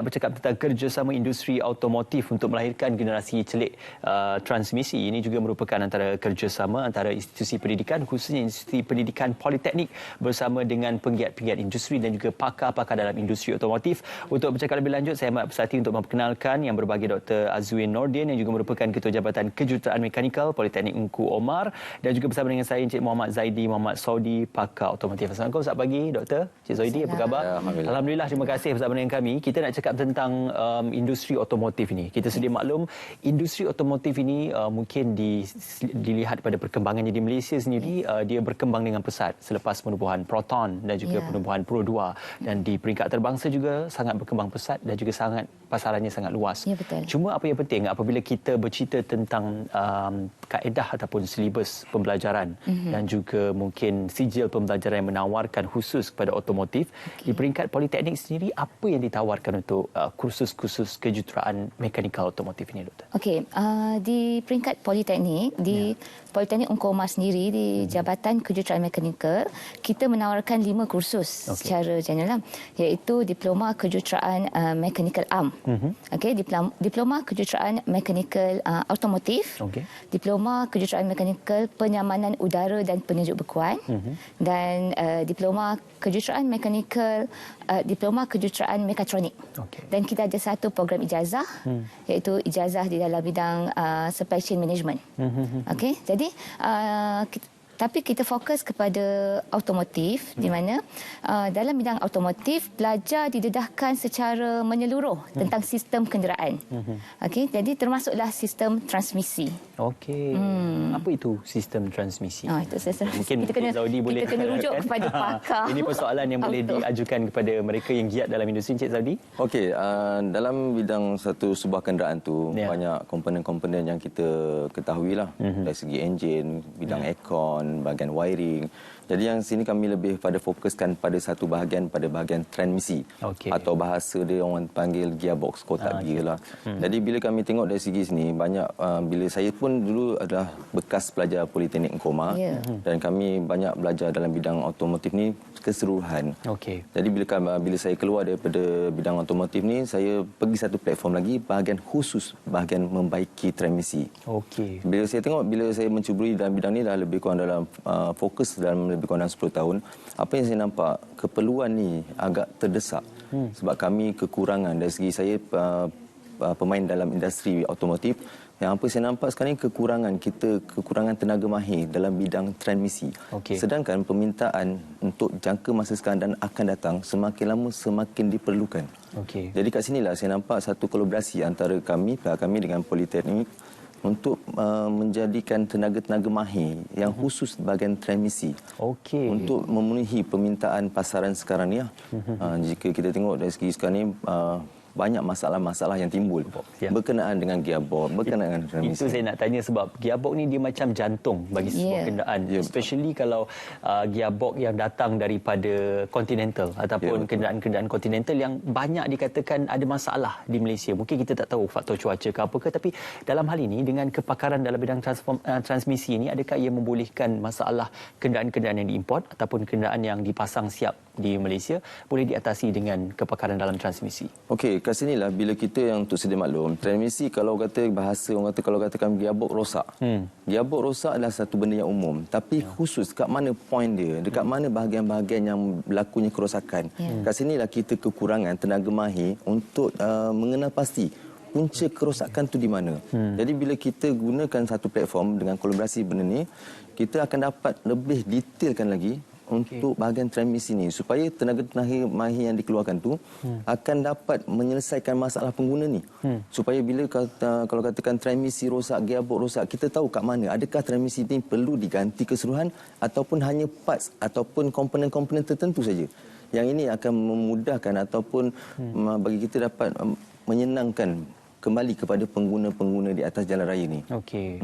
Bercakap tentang kerjasama industri automotif untuk melahirkan generasi celik transmisi. Ini juga merupakan antara kerjasama antara institusi pendidikan, khususnya institusi pendidikan politeknik bersama dengan penggiat-penggiat industri dan juga pakar-pakar dalam industri automotif. Untuk bercakap lebih lanjut, saya amat bersati untuk memperkenalkan yang berbahagia Dr. Azwin Nordin yang juga merupakan Ketua Jabatan Kejuruteraan Mekanikal Politeknik Engku Omar, dan juga bersama dengan saya Encik Muhammad Zaidi Muhammad Saudi, pakar automotif. Assalamualaikum, selamat pagi Dr. Encik Zaidi, apa khabar? Alhamdulillah, terima kasih bersama dengan kami. Kita nak cakap tentang industri otomotif ini. Kita sedia maklum, industri otomotif ini mungkin dilihat pada perkembangannya di Malaysia sendiri, dia berkembang dengan pesat selepas penubuhan Proton dan juga penubuhan Pro 2, dan di peringkat antarabangsa juga sangat berkembang pesat dan juga sangat pasarannya sangat luas. Ya, betul. Cuma apa yang penting apabila kita bercerita tentang kaedah ataupun silibus pembelajaran dan juga mungkin sijil pembelajaran yang menawarkan khusus kepada otomotif, di peringkat politeknik sendiri apa yang ditawarkan untuk kursus-kursus kejuruteraan mekanikal otomotif ini, Doktor? Okey, di peringkat politeknik, di Politeknik Engku Omar sendiri, di Jabatan Kejuruteraan Mekanikal, kita menawarkan 5 kursus secara general, iaitu Diploma Kejuruteraan Mekanikal AM, Diploma Kejuruteraan Mekanikal Automotif, Diploma Kejuruteraan Mekanikal Penyamanan Udara dan Penyejuk Bekuan, dan Diploma Kejuruteraan Mekanikal Diploma Kejuruteraan Mekatronik. Dan kita ada satu program ijazah, iaitu ijazah di dalam bidang supply chain management. Jadi tapi kita fokus kepada automotif, di mana dalam bidang automotif belajar didedahkan secara menyeluruh tentang sistem kenderaan. Jadi termasuklah sistem transmisi. Apa itu sistem transmisi? Itu mungkin kita kena rujuk kepada pakar. Ini persoalan yang boleh diajukan kepada mereka yang giat dalam industri, Encik Saudi. Dalam bidang sebuah kenderaan tu banyak komponen-komponen yang kita ketahuilah, dari segi enjin, bidang aircon, bahagian wiring. Jadi yang sini kami lebih pada fokuskan pada satu bahagian, pada bahagian transmisi, atau bahasa dia orang panggil gearbox, kotak gear lah. Jadi bila kami tengok dari segi sini, banyak bila saya pun dulu adalah bekas pelajar Politeknik Engku Omar, dan kami banyak belajar dalam bidang automotif ni keseluruhan. Jadi bila saya keluar daripada bidang automotif ni, saya pergi satu platform lagi, bahagian khusus, bahagian membaiki transmisi. Bila saya tengok, bila saya mencuburi dalam bidang ni dah lebih kurang dalam fokus dalam lebih kurang 10 tahun, apa yang saya nampak, keperluan ni agak terdesak. Sebab kami kekurangan dari segi saya pemain dalam industri automotif. Yang apa saya nampak sekarang ni, kekurangan tenaga mahir dalam bidang transmisi. Sedangkan permintaan untuk jangka masa sekarang dan akan datang semakin lama semakin diperlukan. Jadi kat sinilah saya nampak satu kolaborasi antara kami dengan Politeknik untuk menjadikan tenaga-tenaga mahir yang khusus bahagian transmisi untuk memenuhi permintaan pasaran sekarang ni. Jika kita tengok dari segi sekarang ni, banyak masalah-masalah yang timbul berkenaan dengan gearbox, berkenaan dengan transmisi. Itu saya nak tanya, sebab gearbox ni dia macam jantung bagi sebuah kenderaan, especially kalau gearbox yang datang daripada Continental ataupun kenderaan-kenderaan Continental yang banyak dikatakan ada masalah di Malaysia. Mungkin kita tak tahu faktor cuaca ke apakah, tapi dalam hal ini dengan kepakaran dalam bidang transmisi ini, adakah ia membolehkan masalah kenderaan-kenderaan yang diimport ataupun kenderaan yang dipasang siap di Malaysia boleh diatasi dengan kepakaran dalam transmisi? Kat sinilah bila kita yang untuk sedia maklum, transmisi kalau kata bahasa orang kata, kalau katakan gearbox rosak. Gearbox rosak adalah satu benda yang umum, tapi khusus kat mana point dia, dekat mana bahagian-bahagian yang berlakunya kerosakan. Kat sinilah kita kekurangan tenaga mahir untuk mengenal pasti punca kerosakan tu di mana. Jadi bila kita gunakan satu platform dengan kolaborasi benda ni, kita akan dapat lebih detailkan lagi untuk bahagian transmisi ni, supaya tenaga mahir yang dikeluarkan tu akan dapat menyelesaikan masalah pengguna ni. Supaya bila kalau katakan transmisi rosak, gearbox rosak, kita tahu kat mana, adakah transmisi ni perlu diganti keseluruhan ataupun hanya parts ataupun komponen-komponen tertentu saja. Yang ini akan memudahkan ataupun bagi kita dapat menyenangkan kembali kepada pengguna-pengguna di atas jalan raya ni. Okey.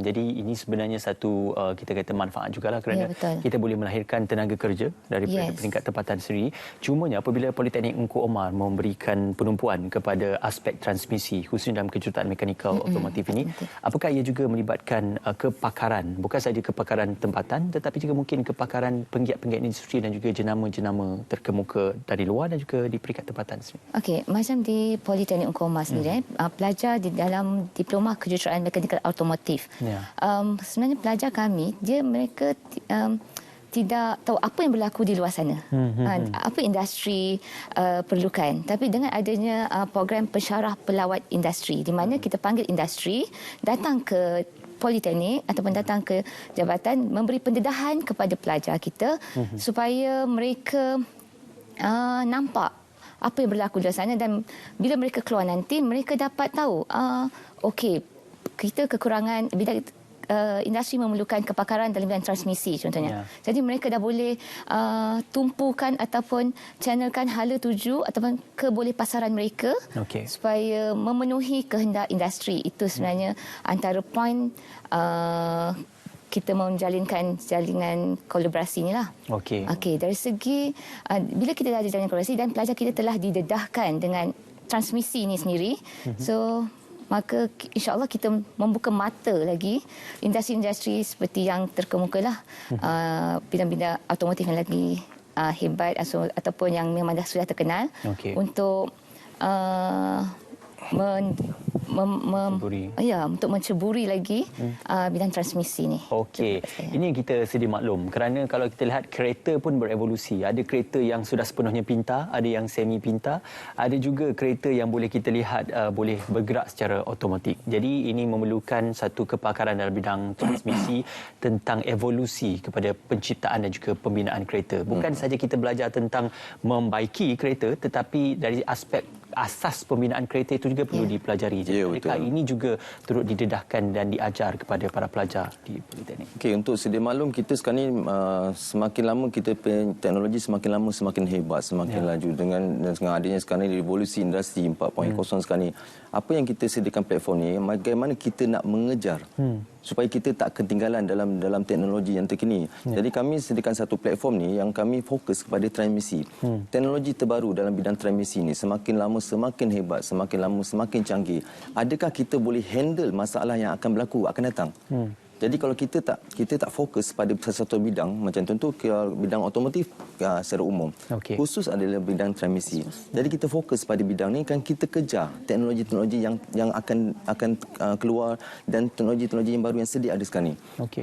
Jadi ini sebenarnya satu kita kata manfaat jugalah kerana kita boleh melahirkan tenaga kerja daripada peringkat tempatan sendiri. Cumanya apabila Politeknik Engku Omar memberikan penumpuan kepada aspek transmisi khususnya dalam kejuruteraan mekanikal otomotif ini, apakah ia juga melibatkan kepakaran, bukan sahaja kepakaran tempatan tetapi juga mungkin kepakaran penggiat-penggiat industri dan juga jenama-jenama terkemuka dari luar dan juga di peringkat tempatan sendiri. Okey, macam di Politeknik Engku Omar sendiri, pelajar di dalam diploma kejuruteraan mekanikal automotif. Sebenarnya pelajar kami, mereka tidak tahu apa yang berlaku di luar sana. Apa industri perlukan. Tapi dengan adanya program pensyarah pelawat industri, di mana kita panggil industri datang ke Politeknik ataupun datang ke jabatan memberi pendedahan kepada pelajar kita supaya mereka nampak apa yang berlaku di sana, dan bila mereka keluar nanti mereka dapat tahu okey, kita kekurangan bidang industri memerlukan kepakaran dalam bidang transmisi contohnya. Jadi mereka dah boleh tumpukan ataupun channelkan hala tuju ataupun keboleh pasaran mereka supaya memenuhi kehendak industri. Itu sebenarnya antara poin kita menjalinkan jalinan kolaborasi inilah. Okey, dari segi bila kita dah ada jalinan kolaborasi dan pelajar kita telah didedahkan dengan transmisi ini sendiri, so maka insya-Allah kita membuka mata lagi industri-industri seperti yang terkemukalah, bidang-bidang automotif yang lagi hebat ataupun yang memang dah sudah terkenal untuk untuk menceburi lagi bidang transmisi ni. Okey. Ini yang kita sedia maklum kerana kalau kita lihat kereta pun berevolusi. Ada kereta yang sudah sepenuhnya pintar, ada yang semi pintar, ada juga kereta yang boleh kita lihat boleh bergerak secara automatik. Jadi ini memerlukan satu kepakaran dalam bidang transmisi tentang evolusi kepada penciptaan dan juga pembinaan kereta. Bukan saja kita belajar tentang membaiki kereta, tetapi dari aspek asas pembinaan kereta itu juga perlu dipelajari. Jadi ini juga turut didedahkan dan diajar kepada para pelajar di Politeknik. Okey, untuk sedia maklum, kita sekarang ni semakin lama kita teknologi semakin lama semakin hebat, semakin laju dengan adanya sekarang ni revolusi industri 4.0 sekarang ni. Apa yang kita sediakan platform ni, bagaimana kita nak mengejar supaya kita tak ketinggalan dalam teknologi yang terkini. Jadi kami sediakan satu platform ni yang kami fokus kepada transmisi. Teknologi terbaru dalam bidang transmisi ni semakin lama semakin hebat, semakin lama semakin canggih. Adakah kita boleh handle masalah yang akan berlaku akan datang? Jadi kalau kita tak fokus pada sesuatu bidang, macam contoh bidang otomotif secara umum, khusus adalah bidang transmisi. Jadi kita fokus pada bidang ni, kan kita kejar teknologi-teknologi yang akan keluar dan teknologi-teknologi yang baru yang sedia ada sekarang ni.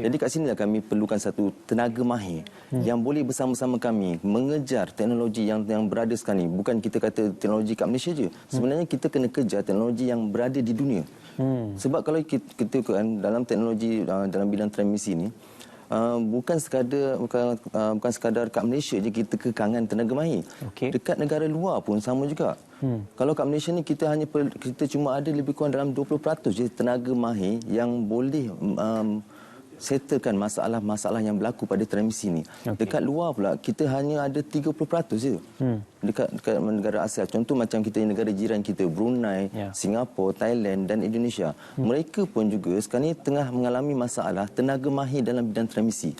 Jadi kat sinilah kami perlukan satu tenaga mahir yang boleh bersama-sama kami mengejar teknologi yang berada sekarang ni. Bukan kita kata teknologi kat Malaysia je. Sebenarnya kita kena kejar teknologi yang berada di dunia. Sebab kalau kita dalam teknologi dalam bidang transmisi ni bukan sekadar kat Malaysia je kita kekangan tenaga mahir. Dekat negara luar pun sama juga. Kalau kat Malaysia ni kita cuma ada lebih kurang dalam 20% je tenaga mahir yang boleh settlekan masalah-masalah yang berlaku pada transmisi ni. Dekat luar pula kita hanya ada 30% je. Dekat negara Asia, contoh macam kita negara jiran kita, Brunei, Singapura, Thailand dan Indonesia. Mereka pun juga sekarang ni tengah mengalami masalah tenaga mahir dalam bidang transmisi.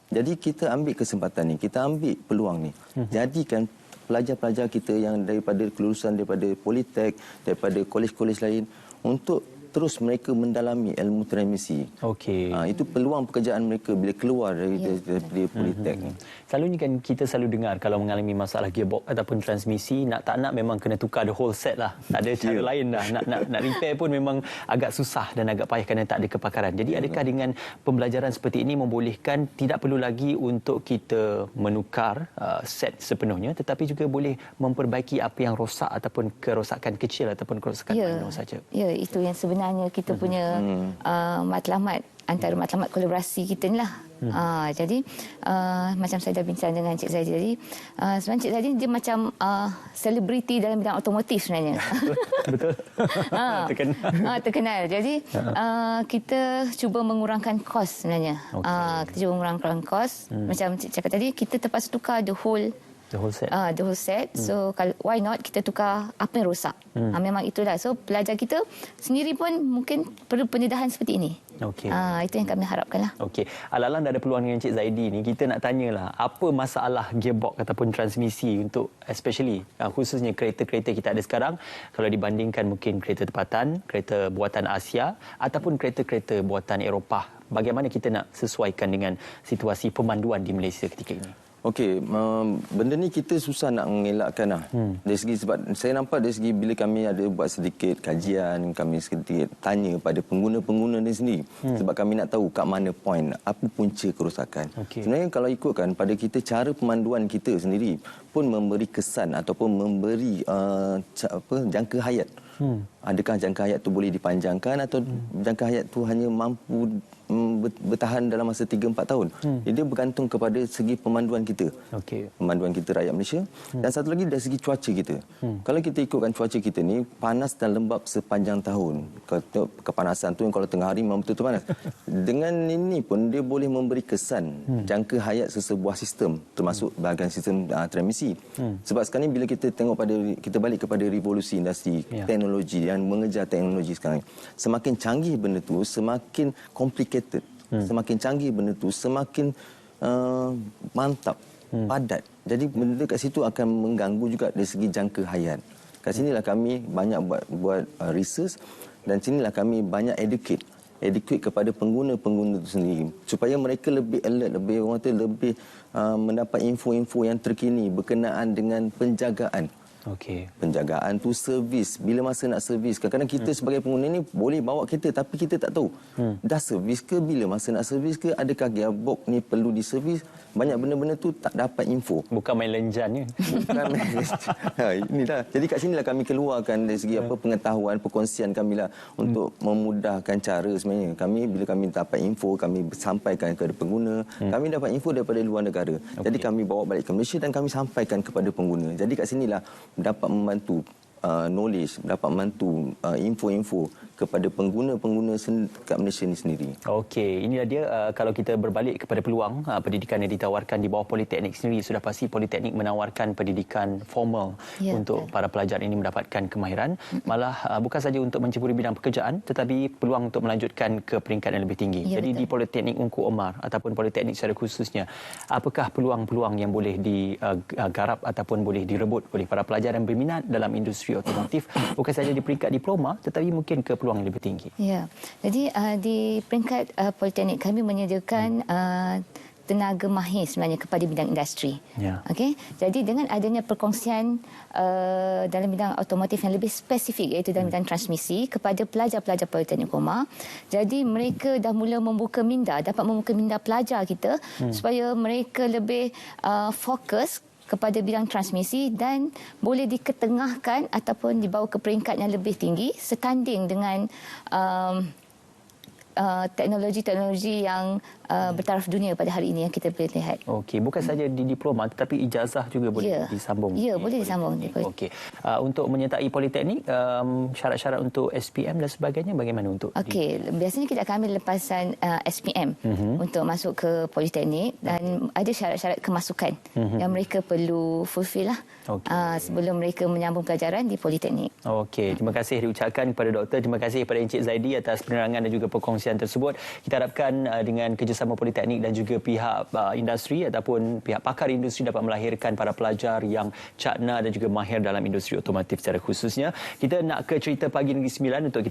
Jadi kita ambil kesempatan ni, kita ambil peluang ni. Jadikan pelajar-pelajar kita yang daripada kelulusan daripada Politek, daripada kolej-kolej lain untuk terus mereka mendalami ilmu transmisi. Itu peluang pekerjaan mereka bila keluar dari Politek. Selalunya kan kita selalu dengar kalau mengalami masalah gearbox ataupun transmisi, nak tak nak memang kena tukar the whole set lah. Tak ada cara lain dah. Nak repair pun memang agak susah dan agak payah kerana tak ada kepakaran. Jadi adakah dengan pembelajaran seperti ini membolehkan tidak perlu lagi untuk kita menukar set sepenuhnya, tetapi juga boleh memperbaiki apa yang rosak ataupun kerosakan kecil ataupun kerosakan minor saja? Ya, itu yang sebenarnya kita punya matlamat, antara matlamat kolaborasi kita ni lah. Jadi macam saya dah bincang dengan Cik Zaidi tadi, sebenarnya Cik Zaidi dia macam selebriti dalam bidang otomotif sebenarnya. Betul. Terkenal. Jadi kita cuba mengurangkan kos sebenarnya. Kita cuba mengurangkan kos. Macam Cik cakap tadi, kita terpaksa tukar the whole The whole set. The whole set. So why not kita tukar apa yang rosak. Memang itulah. So pelajar kita sendiri pun mungkin perlu pendedahan seperti ini. Okey. Itu yang kami harapkanlah. Okey. Alang-alang dah ada peluang dengan Encik Zaidi ni, kita nak tanyalah apa masalah gearbox ataupun transmisi untuk especially khususnya kereta-kereta kita ada sekarang kalau dibandingkan mungkin kereta tempatan, kereta buatan Asia ataupun kereta-kereta buatan Eropah. Bagaimana kita nak sesuaikan dengan situasi pemanduan di Malaysia ketika ini? Okey, benda ni kita susah nak mengelakkan lah. Dari segi sebab saya nampak dari segi bila kami ada buat sedikit kajian, kami sedikit tanya pada pengguna-pengguna ni sendiri. Sebab kami nak tahu kat mana point, apa punca kerosakan. Sebenarnya kalau ikutkan pada kita cara pemanduan kita sendiri pun memberi kesan ataupun memberi jangka hayat. Adakah jangka hayat tu boleh dipanjangkan atau jangka hayat tu hanya mampu bertahan dalam masa 3-4 tahun. Jadi dia bergantung kepada segi pemanduan kita. Pemanduan kita rakyat Malaysia. Dan satu lagi dari segi cuaca kita. Kalau kita ikutkan cuaca kita ni panas dan lembap sepanjang tahun. Kepanasan tu yang kalau tengah hari memang betul-betul panas. Dengan ini pun dia boleh memberi kesan jangka hayat sesebuah sistem termasuk bahagian sistem transmisi. Sebab sekarang ni bila kita tengok kita balik kepada revolusi industri teknologi yang mengejar teknologi sekarang ni. Semakin canggih benda tu semakin complicated. Semakin canggih benda tu semakin mantap, padat. Jadi benda kat situ akan mengganggu juga dari segi jangka hayat. Kat sinilah kami banyak buat research dan sinilah kami banyak educate kepada pengguna-pengguna itu sendiri supaya mereka lebih alert, lebih mendapat info-info yang terkini berkenaan dengan penjagaan. Penjagaan tu servis. Bila masa nak servis. Kadang-kadang kita sebagai pengguna ni boleh bawa kereta tapi kita tak tahu. Dah servis ke? Bila masa nak servis ke? Adakah gearbox ni perlu diservis? Banyak benda-benda tu tak dapat info. Bukan main lenjan ni. Bukan main lenjan. Inilah. Jadi kat sinilah kami keluarkan dari segi pengetahuan, perkongsian kami lah untuk memudahkan cara sebenarnya. Bila kami dapat info, kami sampaikan kepada pengguna. Kami dapat info daripada luar negara. Jadi kami bawa balik ke Malaysia dan kami sampaikan kepada pengguna. Jadi kat sinilah dapat membantu knowledge, dapat membantu info-info kepada pengguna-pengguna kat Malaysia ini sendiri. Okey, inilah dia kalau kita berbalik kepada peluang pendidikan yang ditawarkan di bawah Politeknik sendiri, sudah pasti Politeknik menawarkan pendidikan formal untuk para pelajar ini mendapatkan kemahiran. Malah bukan saja untuk menceburi bidang pekerjaan tetapi peluang untuk melanjutkan ke peringkat yang lebih tinggi. Jadi di Politeknik Ungku Omar ataupun Politeknik secara khususnya, apakah peluang-peluang yang boleh digarap ataupun boleh direbut oleh para pelajar yang berminat dalam industri otomotif bukan saja di peringkat diploma tetapi mungkin ke peluang yang lebih tinggi. Ya. Jadi di peringkat Politeknik kami menyediakan tenaga mahir sebenarnya kepada bidang industri. Okey. Jadi dengan adanya perkongsian dalam bidang otomotif yang lebih spesifik iaitu dalam bidang transmisi kepada pelajar-pelajar Politeknik Umar, jadi mereka dah mula dapat membuka minda pelajar kita supaya mereka lebih fokus kepada bidang transmisi dan boleh diketengahkan ataupun dibawa ke peringkat yang lebih tinggi setanding dengan teknologi-teknologi yang bertaraf dunia pada hari ini yang kita boleh lihat. Okey, bukan saja di diploma tetapi ijazah juga boleh disambung. Ya, boleh disambung. Okey. Untuk menyertai Politeknik, syarat-syarat untuk SPM dan sebagainya bagaimana untuk? Okey, biasanya kita akan ambil lepasan SPM untuk masuk ke Politeknik dan ada syarat-syarat kemasukan yang mereka perlu fulfill lah sebelum mereka menyambung pelajaran di Politeknik. Okey, terima kasih diucapkan kepada doktor, terima kasih kepada Encik Zaidi atas penerangan dan juga perkongsian tersebut. Kita harapkan dengan kerjasama Politeknik dan juga pihak industri ataupun pihak pakar industri dapat melahirkan para pelajar yang cakna dan juga mahir dalam industri otomotif secara khususnya. Kita nak ke cerita Pagi Negeri Sembilan untuk kita